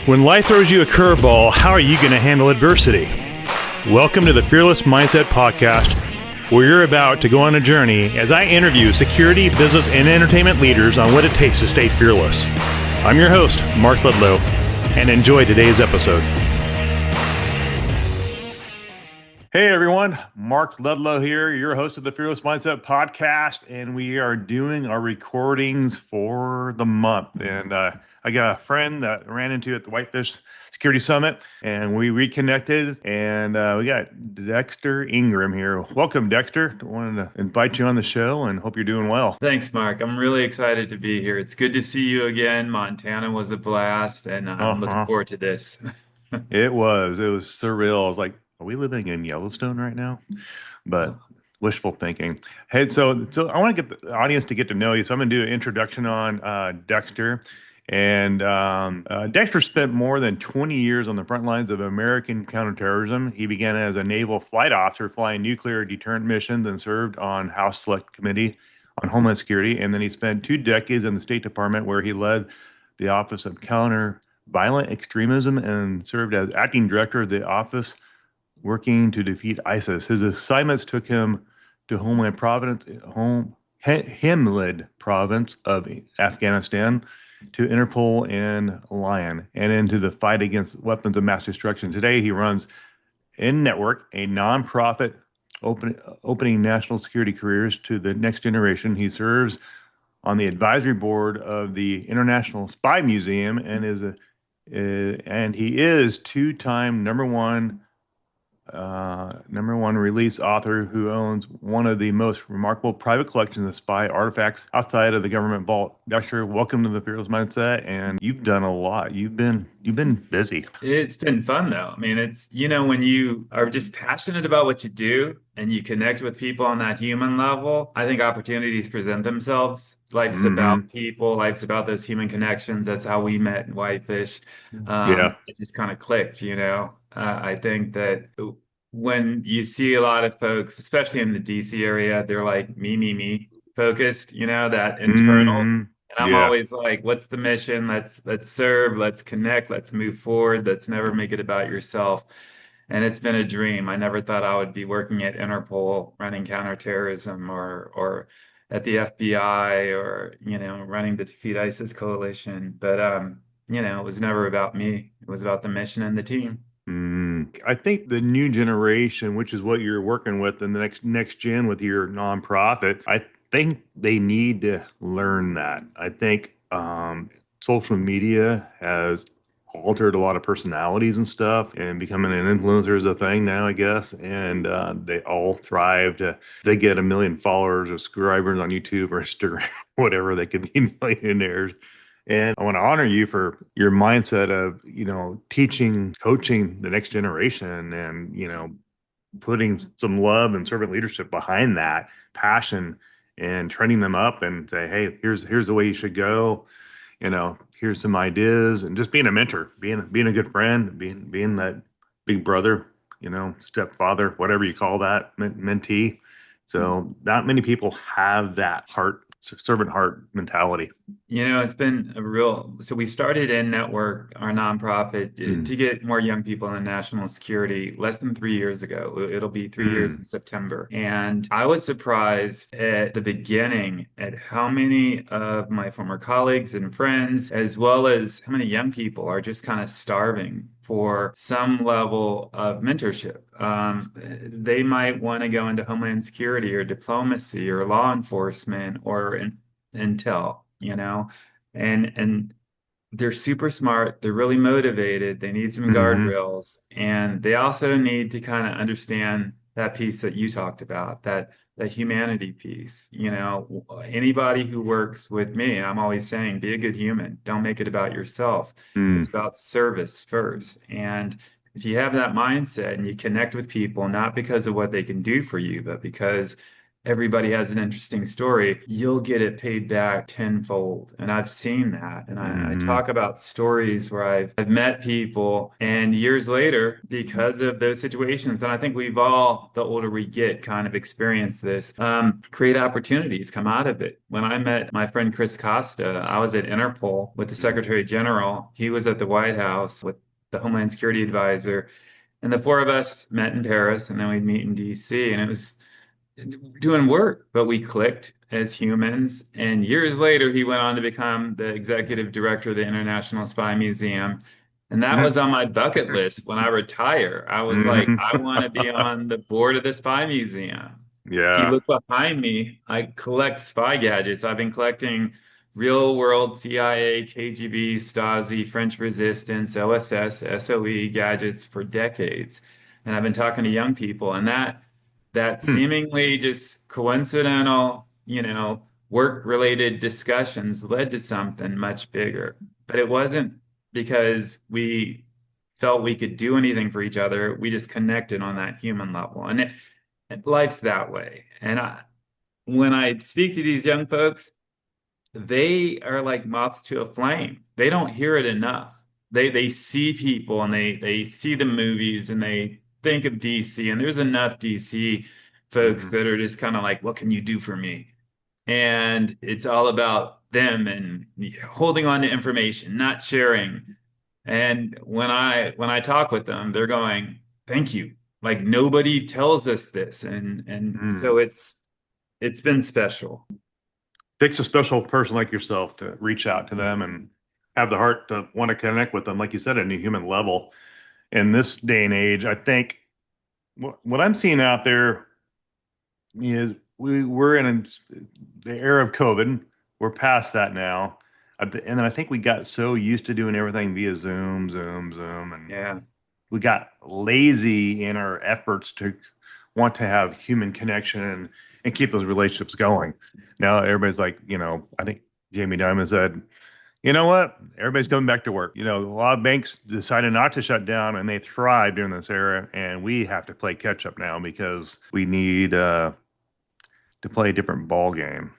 When life throws you a curveball, how are you going to handle adversity? Welcome to the Fearless Mindset Podcast, where you're about to go on a journey as I interview security, business, and entertainment leaders on what it takes to stay fearless. I'm your host, Mark Ledlow, and enjoy today's episode. Hey everyone, Mark Ledlow here, your host of the Fearless Mindset Podcast, and we are doing our recordings for the month. And I got a friend that I ran into at the Whitefish Security Summit, and we reconnected, and we got Dexter Ingram here. Welcome, Dexter. I wanted to invite you on the show and hope you're doing well. Thanks, Mark. I'm really excited to be here. It's good to see you again. Montana was a blast, and I'm looking Uh-huh. forward to this. It was surreal. I was like, are we living in Yellowstone right now? But wishful thinking. Hey, so I want to get the audience to get to know you. So I'm going to do an introduction on Dexter. And Dexter spent more than 20 years on the front lines of American counterterrorism. He began as a naval flight officer flying nuclear deterrent missions and served on House Select Committee on Homeland Security. And then he spent 2 decades in the State Department, where he led the Office of Counter Violent Extremism and served as acting director of the office working to defeat ISIS. His assignments took him to Himlid province of Afghanistan, to Interpol and Lion, and into the fight against weapons of mass destruction. Today, he runs In-Network, a nonprofit opening national security careers to the next generation. He serves on the advisory board of the International Spy Museum and he is 2-time number one release author who owns one of the most remarkable private collections of spy artifacts outside of the government vault. Dexter, welcome to the Fearless Mindset, and you've done a lot. You've been busy. It's been fun, though. I mean, when you are just passionate about what you do and you connect with people on that human level, I think opportunities present themselves. Life's Mm-hmm. about people, life's about those human connections. That's how we met in Whitefish. Yeah. It just kind of clicked. I think that when you see a lot of folks, especially in the DC area, they're like me focused, that internal. Mm-hmm. And I'm Yeah. always like, what's the mission? Let's serve, let's connect, let's move forward. Let's never make it about yourself. And it's been a dream. I never thought I would be working at Interpol, running counterterrorism, or at the FBI, or running the Defeat ISIS coalition. But it was never about me. It was about the mission and the team. I think the new generation, which is what you're working with in the next gen with your nonprofit, I think they need to learn that. I think social media has altered a lot of personalities and stuff, and becoming an influencer is a thing now, I guess. And they all thrive to, they get 1 million followers or subscribers on YouTube or Instagram, whatever, they could be millionaires. And I want to honor you for your mindset of, teaching, coaching the next generation, and, putting some love and servant leadership behind that passion, and training them up and say, hey, here's the way you should go. Here's some ideas, and just being a mentor, being a good friend, being that big brother, stepfather, whatever you call that, mentee. So not many people have that servant heart mentality. It's been so we started In-Network, our nonprofit, Mm, to get more young people in national security less than 3 years ago. It'll be 3 years mm, in September. And I was surprised at the beginning at how many of my former colleagues and friends, as well as how many young people, are just kind of starving for some level of mentorship. They might want to go into Homeland Security or diplomacy or law enforcement or intel, and they're super smart, they're really motivated, they need some mm, guardrails, and they also need to kind of understand that piece that you talked about, that humanity piece. Anybody who works with me, I'm always saying, be a good human. Don't make it about yourself. It's mm, about service first. And if you have that mindset and you connect with people, not because of what they can do for you, but because everybody has an interesting story, you'll get it paid back tenfold. And I've seen that. And I Hmm. talk about stories where I've met people and years later, because of those situations, and I think we've all, the older we get, kind of experienced this, create opportunities come out of it. When I met my friend Chris Costa, I was at Interpol with the Secretary General. He was at the White House with the Homeland Security Advisor. And the four of us met in Paris and then we'd meet in DC. And it was doing work, but we clicked as humans. And years later, he went on to become the executive director of the International Spy Museum. And that was on my bucket list when I retire. I was like, Hmm. I want to be on the board of the Spy Museum. If you Yeah. look behind me, I collect spy gadgets. I've been collecting real world CIA, KGB, Stasi, French resistance, OSS, SOE gadgets for decades. And I've been talking to young people, and that Hmm. seemingly just coincidental, work related discussions led to something much bigger. But it wasn't because we felt we could do anything for each other. We just connected on that human level. And life's that way. When I speak to these young folks, they are like moths to a flame. They don't hear it enough. They see people and they see the movies and they think of DC, and there's enough DC folks Hmm. that are just kind of like, what can you do for me? And it's all about them and holding on to information, not sharing. And when I talk with them, they're going, thank you. Like nobody tells us this. And Hmm. so it's been special. Takes a special person like yourself to reach out to them and have the heart to want to connect with them, like you said, at a human level. In this day and age, I think what I'm seeing out there is we're in the era of COVID. We're past that now. And then I think we got so used to doing everything via Zoom, and Yeah. we got lazy in our efforts to want to have human connection and keep those relationships going. Now everybody's like, I think Jamie Dimon said, you know what? Everybody's coming back to work. A lot of banks decided not to shut down and they thrived during this era. And we have to play catch up now because we need to play a different ball game.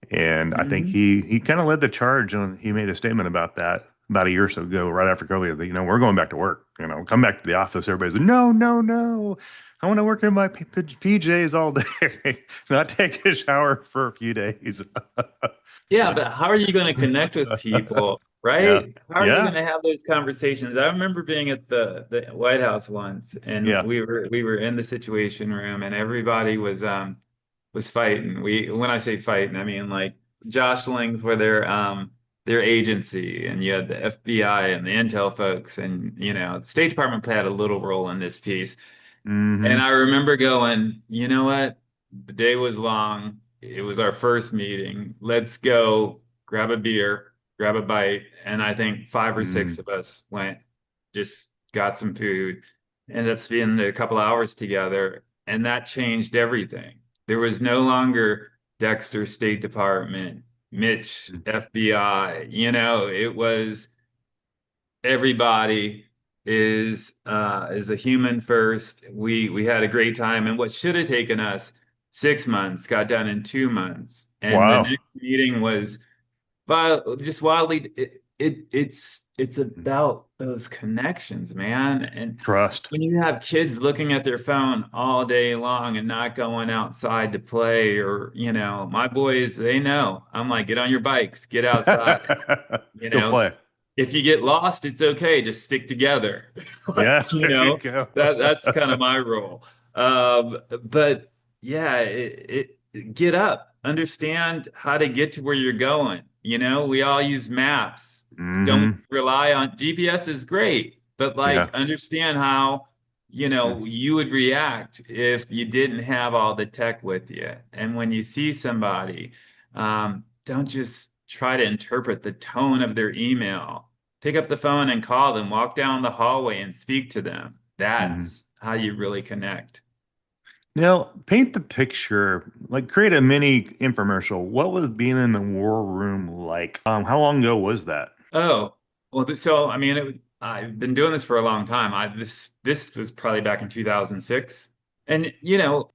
And I think Mhm. he kind of led the charge and he made a statement about that about a year or so ago, right after COVID. That, we're going back to work. Come back to the office. Everybody's like, no, no, no. I want to work in my PJs all day, not take a shower for a few days. Yeah, but how are you going to connect with people, Yeah, right? How are you going yeah, to have those conversations? I remember being at the White House once, and yeah. we were in the Situation Room, and everybody was fighting. When I say fighting, I mean like jostling for their agency, and you had the FBI and the intel folks, and the State Department played a little role in this piece. And Hmm. I remember going, you know what? The day was long. It was our first meeting. Let's go grab a beer, grab a bite. And I think five or six Mm. of us went, just got some food, ended up spending a couple hours together. And that changed everything. There was no longer Dexter State Department, Mitch FBI. It was everybody is a human first. We had a great time, and what should have taken us 6 months got done in 2 months. And the Wow. next meeting was just wildly. It's about those connections, man. And Trust. when you have kids looking at their phone all day long and not going outside to play, or my boys, they know. I'm like, get on your bikes, get outside. You Go know, play. if you get lost, it's okay. Just stick together. Yeah, Like, there you go. that's kind of my role. But yeah, get up, understand how to get to where you're going. We all use maps. Don't Hmm. rely on GPS is great, but like Yeah. understand how, you would react if you didn't have all the tech with you. And when you see somebody, don't just try to interpret the tone of their email. Pick up the phone and call them, walk down the hallway and speak to them. Hmm. That's how you really connect. Now, paint the picture, like create a mini infomercial. What was being in the war room like? How long ago was that? Oh, well, so I mean, I've been doing this for a long time. This was probably back in 2006. And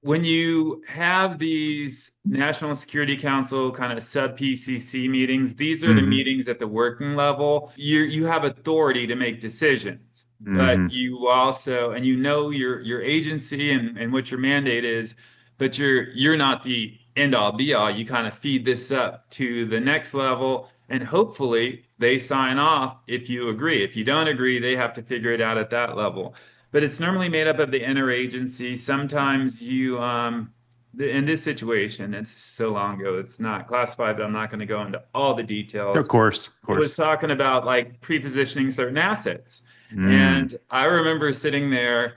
when you have these National Security Council kind of sub PCC meetings, these are the Hmm. meetings at the working level. You have authority to make decisions, but Hmm. you also, and your agency and what your mandate is, but you're not the end all be all. You kind of feed this up to the next level, and hopefully they sign off if you agree. If you don't agree, they have to figure it out at that level, but it's normally made up of the interagency. Sometimes in this situation, it's so long ago, it's not classified, but I'm not going to go into all the Of details. course, of It was course. talking about like pre-positioning certain assets. Mm. And I remember sitting there,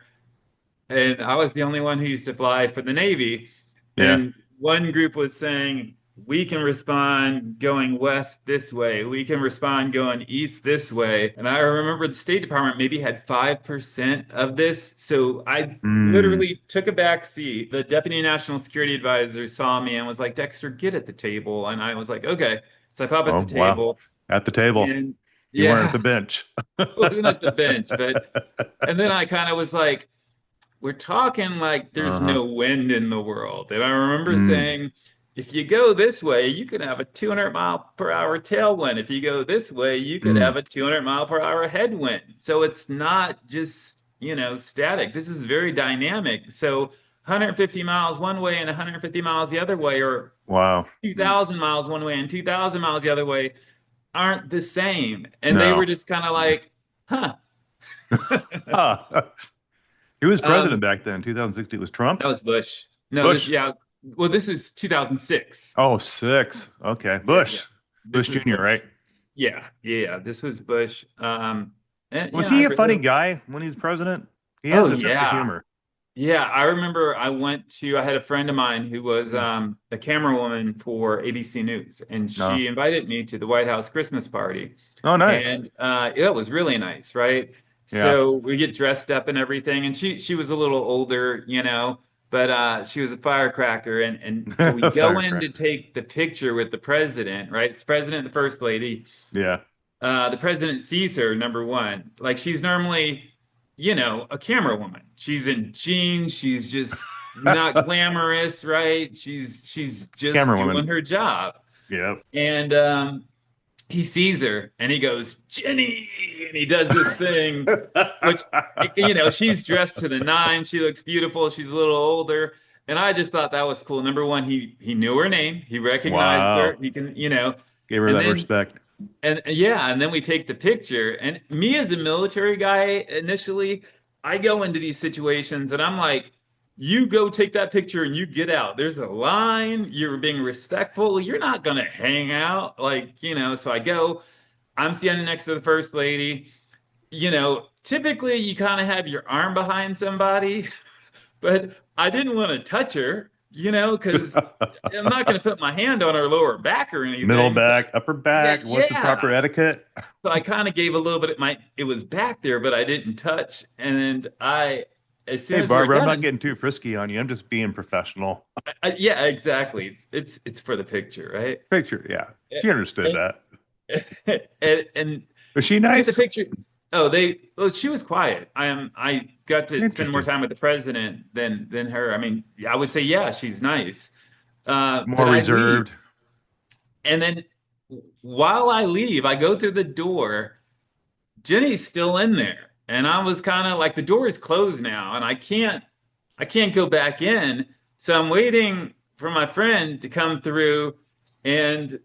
and I was the only one who used to fly for the Navy. Yeah. And one group was saying, we can respond going west this way. We can respond going east this way. And I remember the State Department maybe had 5% of this. So I Mm. literally took a back seat. The Deputy National Security Advisor saw me and was like, Dexter, get at the table. And I was like, okay. So I pop at Oh, the wow. table At the table. and You weren't at yeah, the bench. I wasn't at the bench, and then I kind of was like, we're talking like there's Uh-huh. no wind in the world. And I remember Mm. saying, if you go this way, you could have a 200-mile-per-hour tailwind. If you go this way, you could have Mm. a 200-mile-per-hour headwind. So it's not just, static. This is very dynamic. So 150 miles one way and 150 miles the other way, or Wow. 2,000 miles one way and 2,000 miles the other way, aren't the same. And they were No. just kind of like, huh. Huh. Who was president Um, back then? 2016 was Trump? That was Bush. No, Bush. yeah. Well, this is 2006. Oh, six. Okay. Yeah, yeah. Bush. This Bush was Jr., Bush. right? Yeah, yeah, yeah. This was Bush. And Was I he a funny really, guy when he was president? He oh has a sense of yeah. humor. Yeah, I remember I had a friend of mine who was a camerawoman for ABC News, and No. she invited me to the White House Christmas party. Oh, nice. And it was really nice, right? Yeah. So we get dressed up and everything, and she was a little older, but she was a firecracker, and so we go in to Firecracker. take the picture with the president, right? It's president and the first lady. Yeah. The president sees her, number one. Like she's normally, a camera woman. She's in jeans. She's just not glamorous, right? She's just Camera woman. doing her job. Yep. And he sees her and he goes, Jenny, and he does this thing, which she's dressed to the nines. She looks beautiful. She's a little older. And I just thought that was cool. Number one, he knew her name. He recognized her. Wow. He can, Gave her and that then respect. and yeah, and then we take the picture. And me as a military guy, initially, I go into these situations and I'm like, you go take that picture and you get out. There's a line, you're being respectful. You're not gonna hang out. Like, so I go, I'm standing next to the first lady. Typically you kind of have your arm behind somebody, but I didn't want to touch her, because I'm not going to put my hand on her lower back or Middle anything. So back, upper yeah, back. What's the yeah. proper etiquette? So I kind of gave a little bit of it was back there, but I didn't touch. And as soon Hey, as we were Barbara, I'm not done, getting too frisky on you. I'm just being professional. yeah, exactly. It's for the picture, right? Picture, yeah. She understood And, that. and Was she we get the nice? picture. Well, she was quiet. I got to spend more Interesting. time with the president than her. I mean, I would say, yeah, she's nice. But More I leave. reserved. And then while I leave, I go through the door. Jenny's still in there. And I was kind of like the door is closed now and I can't go back in. So I'm waiting for my friend to come through and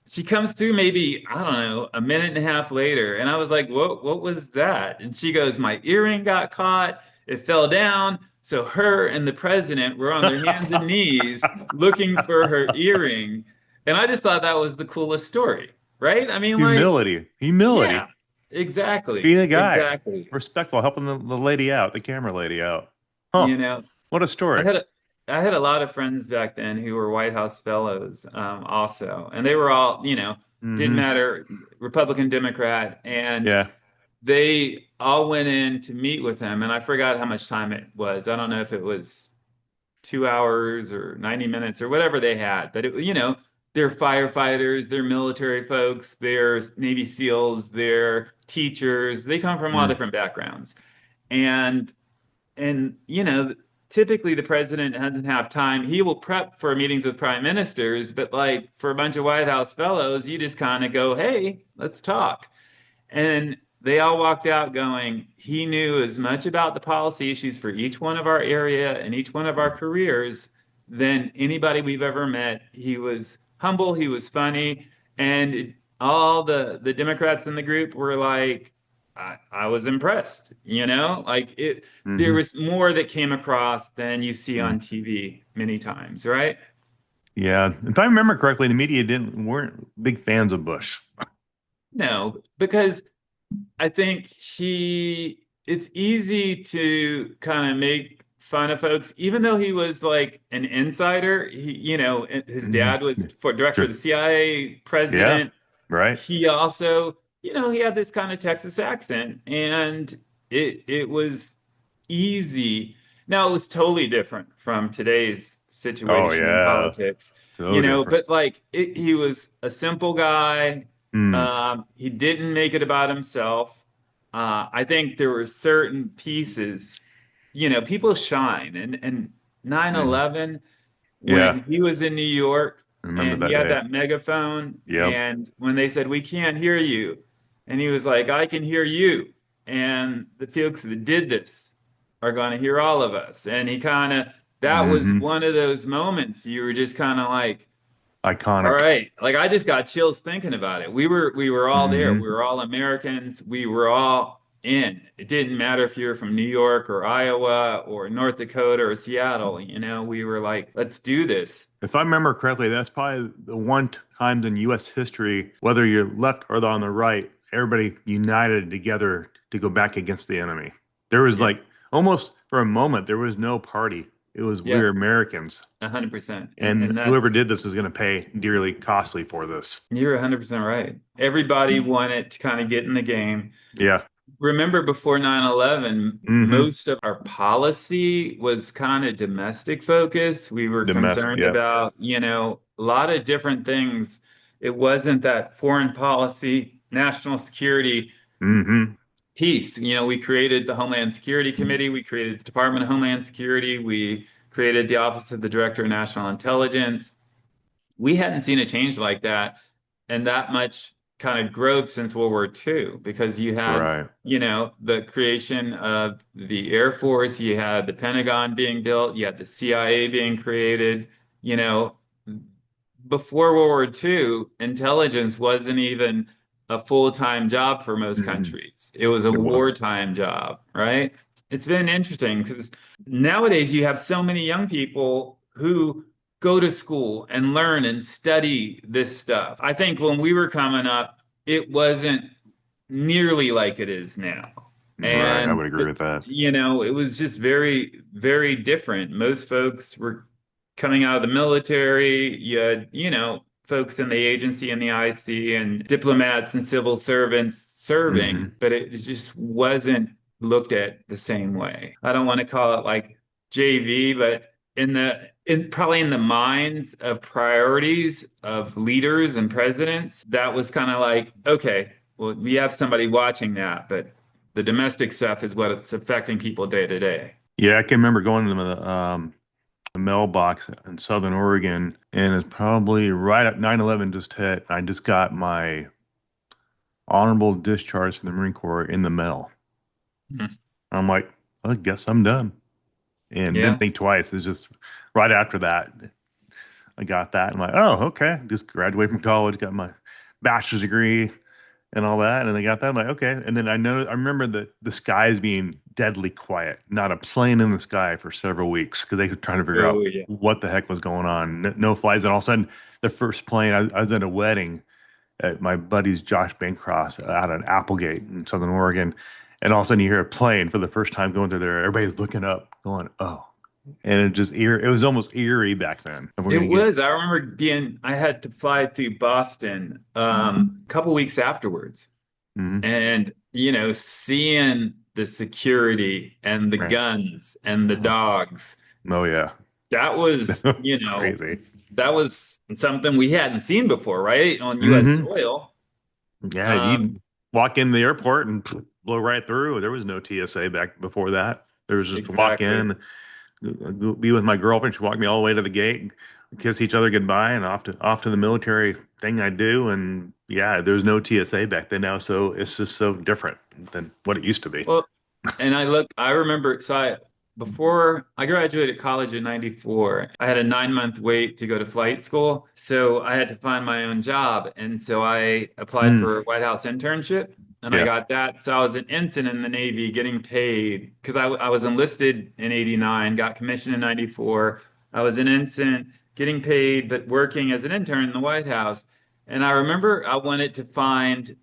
she comes through maybe, I don't know, a minute and a half later. And I was like, what was that? And she goes, my earring got caught. It fell down. So her and the president were on their hands and knees looking for her earring. And I just thought that was the coolest story, right? I mean, like, Humility. yeah, Humility. Being exactly, a guy. exactly. Respectful, helping the lady out, the camera lady out. Huh. You know, What a I story. had a, I had a lot of friends back then who were White House fellows, also, and they were all, didn't Hmm. matter, Republican, Democrat, and Yeah. they all went in to meet with him, and I forgot how much time it was. I don't know if it was 2 hours or 90 minutes or whatever they had, but they're firefighters, they're military folks, they're Navy SEALs, they're teachers. They come from all Mm. different backgrounds, and and typically the president doesn't have time. He will prep for meetings with prime ministers, but like for a bunch of White House fellows, you just kind of go, hey, let's talk. And they all walked out going, he knew as much about the policy issues for each one of our area and each one of our careers than anybody we've ever met. He was humble, he was funny, and all the Democrats in the group were like, I was impressed, like there Hmm. was more that came across than you see Mm. on TV many times, right? Yeah. If I remember correctly, the media didn't weren't big fans of Bush. No, because I think it's easy to kind of make fun of folks, even though he was like an insider. His Hmm. dad was for director of Sure. the CIA, Yeah. president. Right. He also, he had this kind of Texas accent, and it was easy. Now it was totally different from today's Oh situation in yeah. politics, So different. but like he was a simple guy. Mm. He didn't make it about himself. I think there were certain pieces, people shine, and Mm. 9/11, Yeah. when he was in New York I remember and he that had day. that megaphone, Yep. and when they said, we can't hear you, and he was like, I can hear you. And the folks that did this are going to hear all of us. And that was Hmm. one of those moments you were just kind of like, all Iconic. right, like I just got chills thinking about it. We were all there. We Hmm. were all Americans. We were all in. It didn't matter if you're from New York or Iowa or North Dakota or Seattle, we were like, let's do this. If I remember correctly, that's probably the one time in U.S. history, whether you're left or on the right, everybody united together to go back against the enemy. There was Yeah. like almost for a moment, there was no party. It was Yeah, we're Americans. 100%. And And and whoever that's did this is going to pay dearly costly for this. you're 100% right. Everybody wanted to kind of get in the game. Yeah. Remember before 9/11, Hmm. most of our policy was kind of domestic focused. We were Domestic. concerned Yeah. about, a lot of different things. It wasn't that foreign policy, national security Hmm. piece. We created the Homeland Security Committee, we created the Department of Homeland Security, we created the Office of the Director of National Intelligence. We hadn't seen a change like that and that much kind of growth since World War II because you had, Right. the creation of the Air Force, you had the Pentagon being built, you had the CIA being created. You know, Before World War II, intelligence wasn't even a full-time job for most Hmm. countries. It was a It was. wartime job, right? It's been interesting because nowadays you have so many young people who go to school and learn and study this stuff. I think when we were coming up, it wasn't nearly like it is now. Right. I And, would agree with that. it was just very, very different. Most folks were coming out of the military. You had, folks in the agency and the IC and diplomats and civil servants serving, Hmm. but it just wasn't looked at the same way. I don't want to call it like JV, but probably in the minds of priorities of leaders and presidents, that was kind of like, okay, well, we have somebody watching that, but the domestic stuff is what's affecting people day to day. Yeah, I can remember going to the mailbox in Southern Oregon, and it's probably right at 9/11 just hit. I just got my honorable discharge from the Marine Corps in the mail. Mhm. I'm like, I guess I'm done. And didn't Yeah, think twice. It's just right after that, I got that. I'm like, oh, okay. Just graduated from college, got my bachelor's degree and all that. And I got that. I'm like, okay. And then I remember the skies being deadly quiet, not a plane in the sky for several weeks because they were trying to figure oh out yeah, what the heck was going on. No flies. And all of a sudden, the first plane, I was at a wedding at my buddy's Josh Bancroft out at Applegate in Southern Oregon. And all of a sudden, you hear a plane for the first time going through there. Everybody's looking up, going, oh. And it was almost eerie back then. And we're it going to get, was. I remember I had to fly through Boston a couple weeks afterwards, mhm, and seeing the security and the right. guns and the dogs. Oh, yeah. That was, Crazy. that was something we hadn't seen before, right? On US Hmm. soil. Yeah, Um, you'd walk in the airport and blow right through. There was no TSA back before that. There was just walk exactly. in, go be with my girlfriend. She walked me all the way to the gate, kiss each other goodbye, and off to the military thing I do. And yeah, there's no TSA back then now, so it's just so different than what it used to be. Well, and I remember, before I graduated college in '94, I had a 9 month wait to go to flight school. So I had to find my own job. And so I applied Mm, for a White House internship and I yeah. got that. So I was an ensign in the Navy getting paid because I was enlisted in '89, got commissioned in '94. I was an ensign getting paid, but working as an intern in the White House. And I remember I wanted to find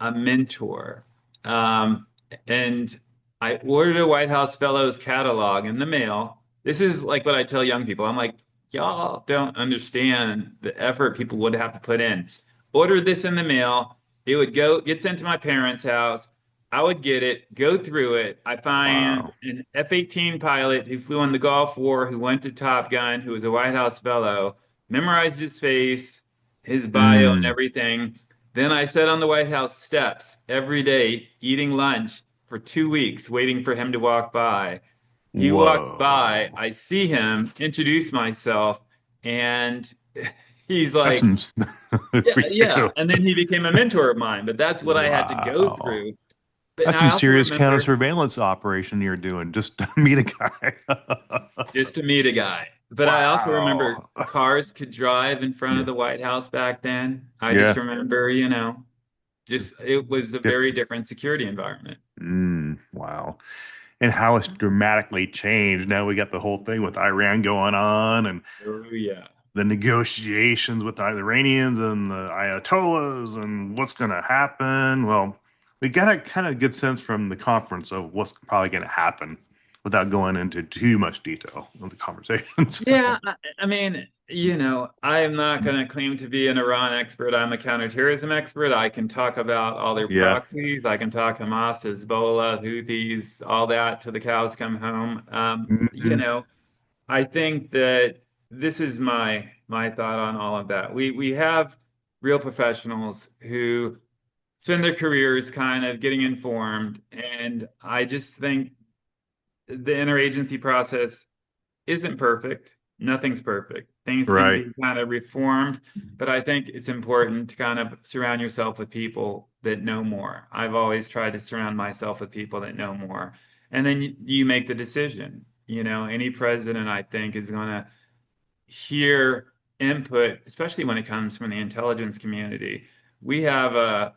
a mentor. Um, and I ordered a White House Fellows catalog in the mail. This is like what I tell young people. I'm like, y'all don't understand the effort people would have to put in. Ordered this in the mail. It would get sent to my parents' house. I would get it, go through it. I find Wow. an F-18 pilot who flew in the Gulf War, who went to Top Gun, who was a White House Fellow, memorized his face, his bio, and Mm, everything. Then I sat on the White House steps every day eating lunch for 2 weeks, waiting for him to walk by. He walks by, whoa. I see him, introduce myself, and he's That's like, some yeah, for yeah. you. And then he became a mentor of mine, but that's what I had to go Wow. through. But That's I some also serious counter remember surveillance operation you're doing just to meet a guy. just to meet a guy. But I also remember Wow. cars could drive in front of Yeah. the White House back then. I just Yeah. remember, just it was a very Different. different security environment. Wow. And how it's dramatically changed. Now we got the whole thing with Iran going on and Oh, yeah. the negotiations with the Iranians and the Ayatollahs and what's going to happen. Well, we got a kind of good sense from the conference of what's probably going to happen without going into too much detail of the conversations. Yeah, I mean, I am not going to claim to be an Iran expert. I'm a counterterrorism expert. I can talk about all their Yeah. proxies. I can talk Hamas, Hezbollah, Houthis, all that till the cows come home. Hmm. I think that this is my thought on all of that. We have real professionals who spend their careers kind of getting informed, and I just think the interagency process isn't perfect. Nothing's perfect. Things can Right. be kind of reformed, but I think it's important to kind of surround yourself with people that know more. I've always tried to surround myself with people that know more. And then you make the decision. Any president, I think, is going to hear input, especially when it comes from the intelligence community. We have a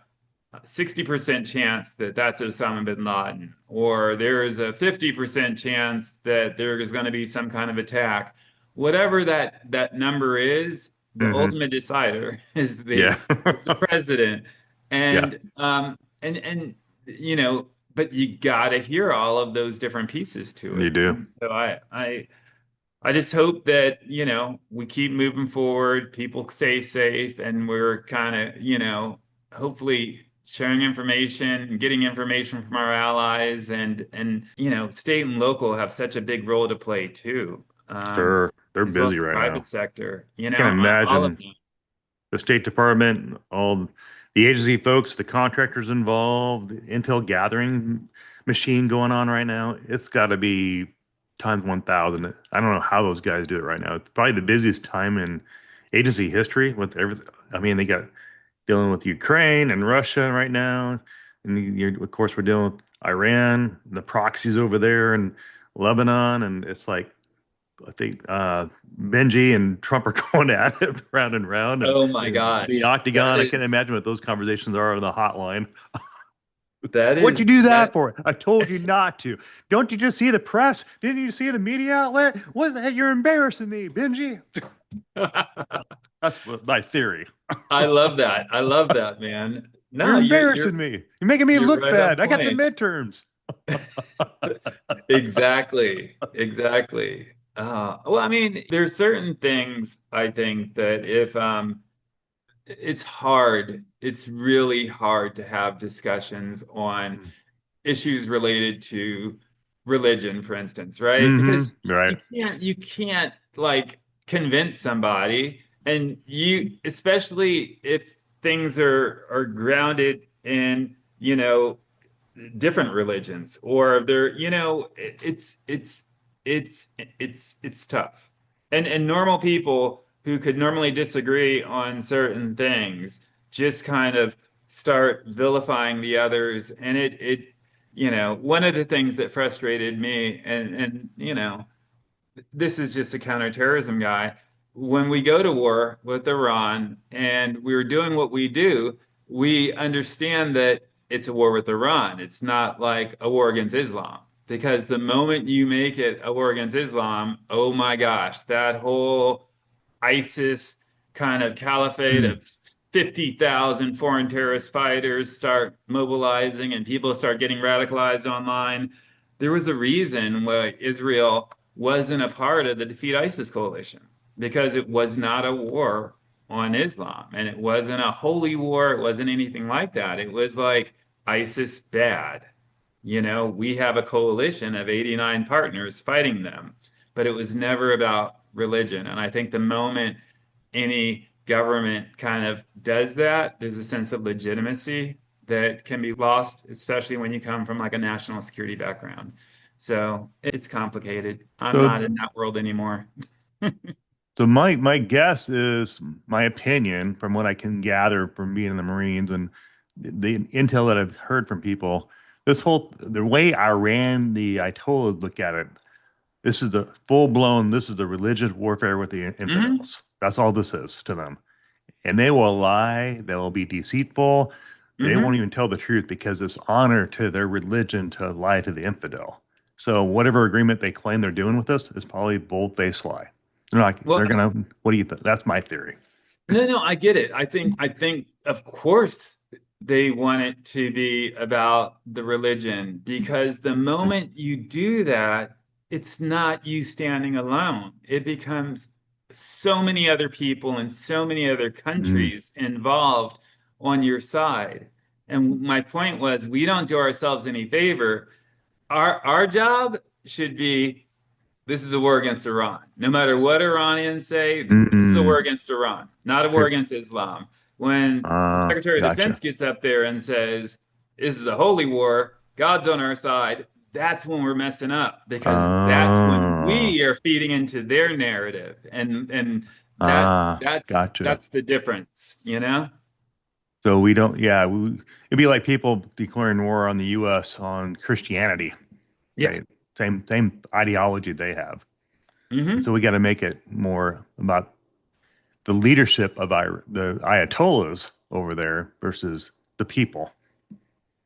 60% chance that that's Osama bin Laden, or there is a 50% chance that there is going to be some kind of attack. Whatever that number is, the Hmm. ultimate decider is the Yeah. is the president. Yeah. And but you got to hear all of those different pieces to You it. do. And so I just hope that, we keep moving forward, people stay safe, and we're kind of, hopefully sharing information and getting information from our allies and state and local have such a big role to play too. Sure. They're As well busy as the right private now. sector, Can't all of imagine them. the State Department, all the agency folks, the contractors involved, the intel gathering machine going on right now. It's got to be times 1,000. I don't know how those guys do it right now. It's probably the busiest time in agency history with everything. I mean, they got dealing with Ukraine and Russia right now. And of course, we're dealing with Iran, the proxies over there and Lebanon. And it's like, I think Benji and Trump are going at it round and round, and Oh my the gosh. octagon. I can't imagine what those conversations are on the hotline. That What'd you is do that that for? I told you not to. Don't you just see the press? Didn't you see the media outlet? What the heck? You're embarrassing me, Benji. That's my theory. I love that. I love that, man. You're No, embarrassing me. You're making me you're look right on bad. I got the point. midterms. Exactly, exactly. Well, I mean, there's certain things I think that if it's really hard to have discussions on issues related to religion, for instance, right? Mm-hmm. Because Right. you can't like convince somebody, and especially if things are grounded in, different religions or they're it's it's tough. And normal people who could normally disagree on certain things just kind of start vilifying the others. And one of the things that frustrated me, and this is just a counterterrorism guy. When we go to war with Iran and we're doing what we do, we understand that it's a war with Iran. It's not like a war against Islam. Because the moment you make it a war against Islam, oh my gosh, that whole ISIS kind of caliphate Mm. of 50,000 foreign terrorist fighters start mobilizing and people start getting radicalized online. There was a reason why Israel wasn't a part of the Defeat ISIS coalition because it was not a war on Islam and it wasn't a holy war. It wasn't anything like that. It was like ISIS bad. We have a coalition of 89 partners fighting them, but it was never about religion. And I think the moment any government kind of does that, there's a sense of legitimacy that can be lost, especially when you come from like a national security background. So it's complicated. I'm So not in that world anymore. So my guess is my opinion from what I can gather from being in the Marines and the intel that I've heard from people, the way Iran, the Ayatollahs look at it, this is the full blown, this is the religious warfare with the Hmm. infidels. That's all this is to them. And they will lie, they will be deceitful, they won't Hmm. even tell the truth because it's honor to their religion to lie to the infidel. So whatever agreement they claim they're doing with us is probably bold-faced lie. Well, They're gonna, what do you think? That's my theory. no, I get it. I think of course they want it to be about the religion because the moment you do that, it's not you standing alone. It becomes so many other people and so many other Mm, countries involved on your side. And my point was, we don't do ourselves any favor. Our job should be this is a war against Iran. No matter what Iranians say, this is a war mm. against Iran, not a war Okay. against Islam. When the Secretary of Defense Gotcha. gets up there and says, this is a holy war, God's on our side, that's when we're messing up because that's when Uh, we are feeding into their narrative. And that gotcha. that's the difference. So we don't, yeah, it'd be like people declaring war on the U.S. on Christianity. Yeah. Same ideology they have. And so Hmm. we got to make it more about the leadership of the Ayatollahs over there versus the people.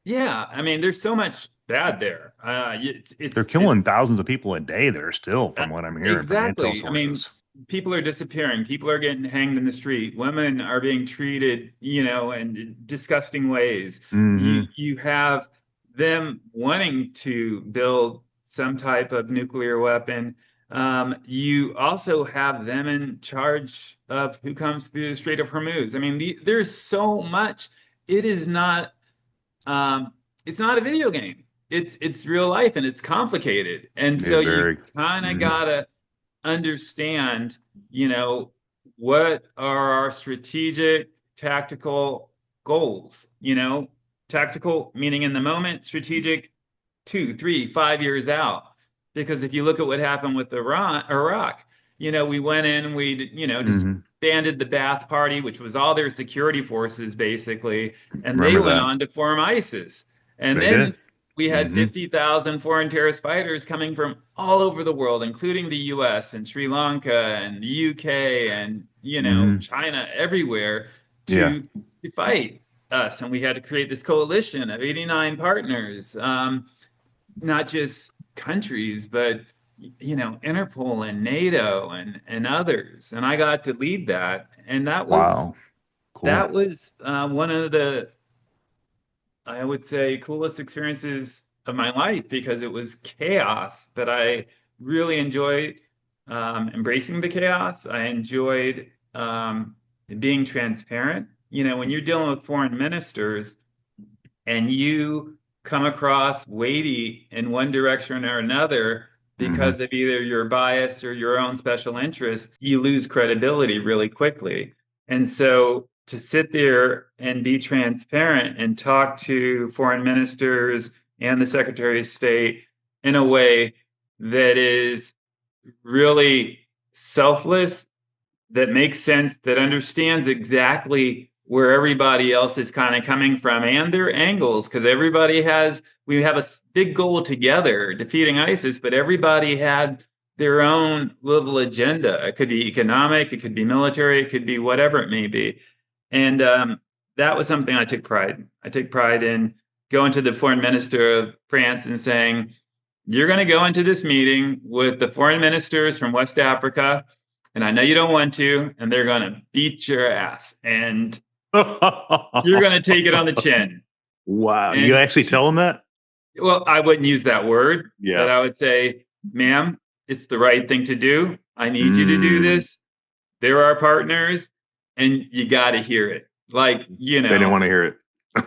Yeah. I mean, there's so much bad there. They're killing It's thousands of people a day there still, Uh, from what I'm hearing from intel Exactly. I mean, sources. people are disappearing. People are getting hanged in the street. Women are being treated, in disgusting ways. You Hmm. you have them wanting to build some type of nuclear weapon. You also have them in charge of who comes through the Strait of Hormuz. I mean, there's so much. It is not. It's not a video game. It's real life and it's complicated. And Yeah, so you very. kind of Hmm. gotta understand, you know, what are our strategic tactical goals? Tactical meaning in the moment, strategic 2, 3, 5 years out. Because if you look at what happened with Iraq, we went in, we Hmm. disbanded the Ba'ath Party, which was all their security forces basically, and they Remember went that. on to form ISIS. And They then did. we had Hmm. 50,000 foreign terrorist fighters coming from all over the world, including the US and Sri Lanka and the UK and, Hmm. China, everywhere Yeah. to fight us. And we had to create this coalition of 89 partners. Not just countries, but Interpol and NATO and others. And I got to lead that, and that was Wow. Cool. that was one of the I would say coolest experiences of my life because it was chaos, but I really enjoyed embracing the chaos. I enjoyed being transparent. When you're dealing with foreign ministers and you come across weighty in one direction or another Hmm. because of either your bias or your own special interest, you lose credibility really quickly. And so to sit there and be transparent and talk to foreign ministers and the Secretary of State in a way that is really selfless, that makes sense, that understands exactly where everybody else is kind of coming from and their angles, because we have a big goal together, defeating ISIS, but everybody had their own little agenda. It could be economic, it could be military, it could be whatever it may be. And that was something I took pride in. I took pride in going to the foreign minister of France and saying, you're going to go into this meeting with the foreign ministers from West Africa, and I know you don't want to, and they're going to beat your ass, and you're going to take it on the chin. Wow. You And actually tell them that? well, I wouldn't use that word, but Yeah. I would say, ma'am, it's the right thing to do. I need you to do Mm. this. They're our partners, and you got to hear it. Like, They didn't want to hear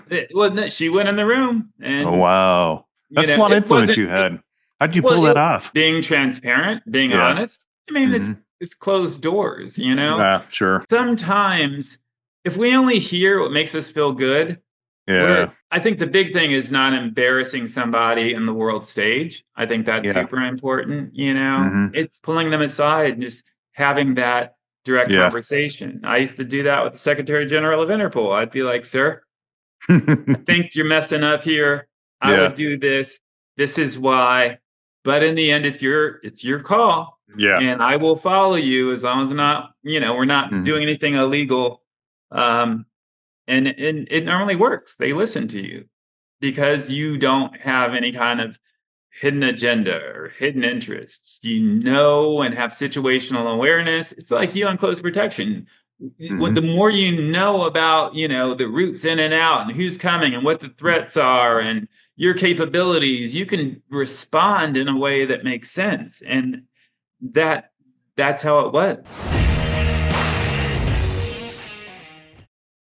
it. well, no, she went in the room, Oh, and wow. That's a lot of it influence wasn't. you had. How'd you Well, pull that off? being transparent, being Yeah. honest. I mean, Hmm. it's closed doors, you know? Yeah, sure. Sometimes if we only hear what makes us feel good, Yeah. I think the big thing is not embarrassing somebody in the world stage. I think that's Yeah. super important, you know? Hmm. It's pulling them aside and just having that direct Yeah. conversation. I used to do that with the Secretary General of Interpol. I'd be like, sir, I think you're messing up here. I would Yeah. do this. This is why. But in the end, it's your call, Yeah. and I will follow you as long as we're not Hmm. doing anything illegal. Um, and it normally works. They listen to you because you don't have any kind of hidden agenda or hidden interests. You know and have situational awareness. It's like you on close protection. Hmm. The more you know about, the routes in and out and who's coming and what the threats are and your capabilities, you can respond in a way that makes sense. And that's how it was.